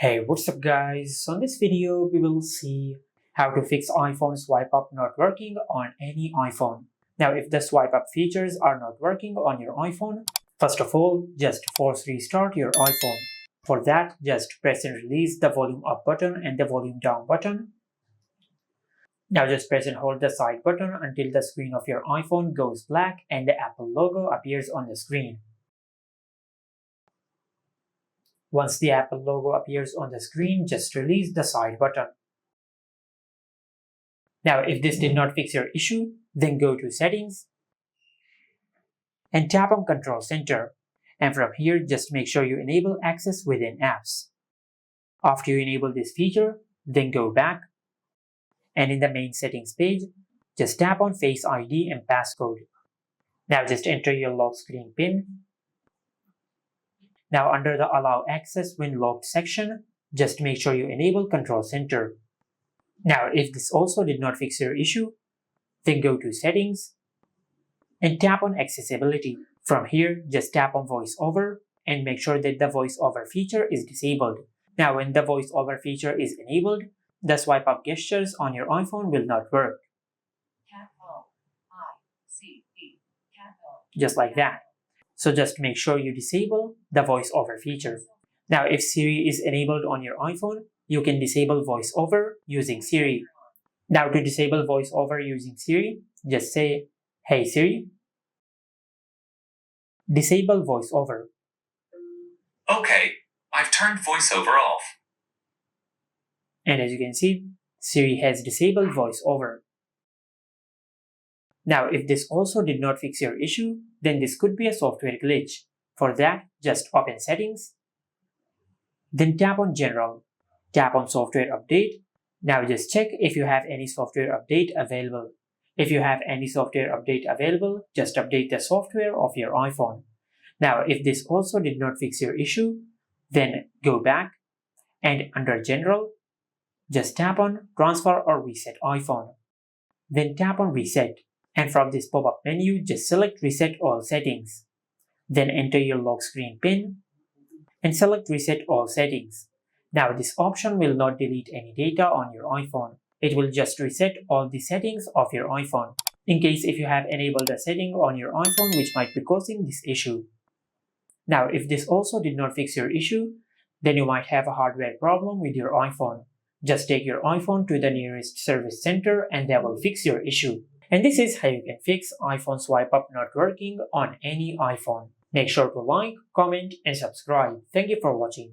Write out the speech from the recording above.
Hey, what's up guys? So in this video, we will see how to fix iPhone swipe up not working on any iPhone. Now, if the swipe up features are not working on your iPhone, first of all, just force restart your iPhone. For that, just press and release the volume up button and the volume down button. Now just press and hold the side button until the screen of your iPhone goes black and the Apple logo appears on the screen. Once the Apple logo appears on the screen, just release the side button. Now, if this did not fix your issue, then go to Settings and tap on Control Center. And from here, just make sure you enable access within apps. After you enable this feature, then go back. And in the main settings page, just tap on Face ID and passcode. Now just enter your lock screen PIN. Now under the Allow Access when locked section, just make sure you enable Control Center. Now if this also did not fix your issue, then go to Settings and tap on Accessibility. From here, just tap on VoiceOver and make sure that the VoiceOver feature is disabled. Now when the VoiceOver feature is enabled, the swipe up gestures on your iPhone will not work. Just like that. So just make sure you disable the VoiceOver feature. Now if Siri is enabled on your iPhone, you can disable VoiceOver using Siri. Now to disable VoiceOver using Siri, just say, "Hey Siri, disable VoiceOver." Okay, I've turned VoiceOver off. And as you can see, Siri has disabled VoiceOver. Now, if this also did not fix your issue, then this could be a software glitch. For that, just open Settings, then tap on General, tap on Software Update. Now just check if you have any software update available. If you have any software update available, just update the software of your iPhone. Now, if this also did not fix your issue, then go back and under General, just tap on Transfer or Reset iPhone. Then tap on Reset. And from this pop-up menu, just select Reset All Settings. Then enter your lock screen PIN and select Reset All Settings. Now this option will not delete any data on your iPhone. It will just reset all the settings of your iPhone, in case if you have enabled a setting on your iPhone which might be causing this issue. Now if this also did not fix your issue, then you might have a hardware problem with your iPhone. Just take your iPhone to the nearest service center and they will fix your issue. And this is how you can fix iPhone swipe up not working on any iPhone. Make sure to like, comment, and subscribe. Thank you for watching.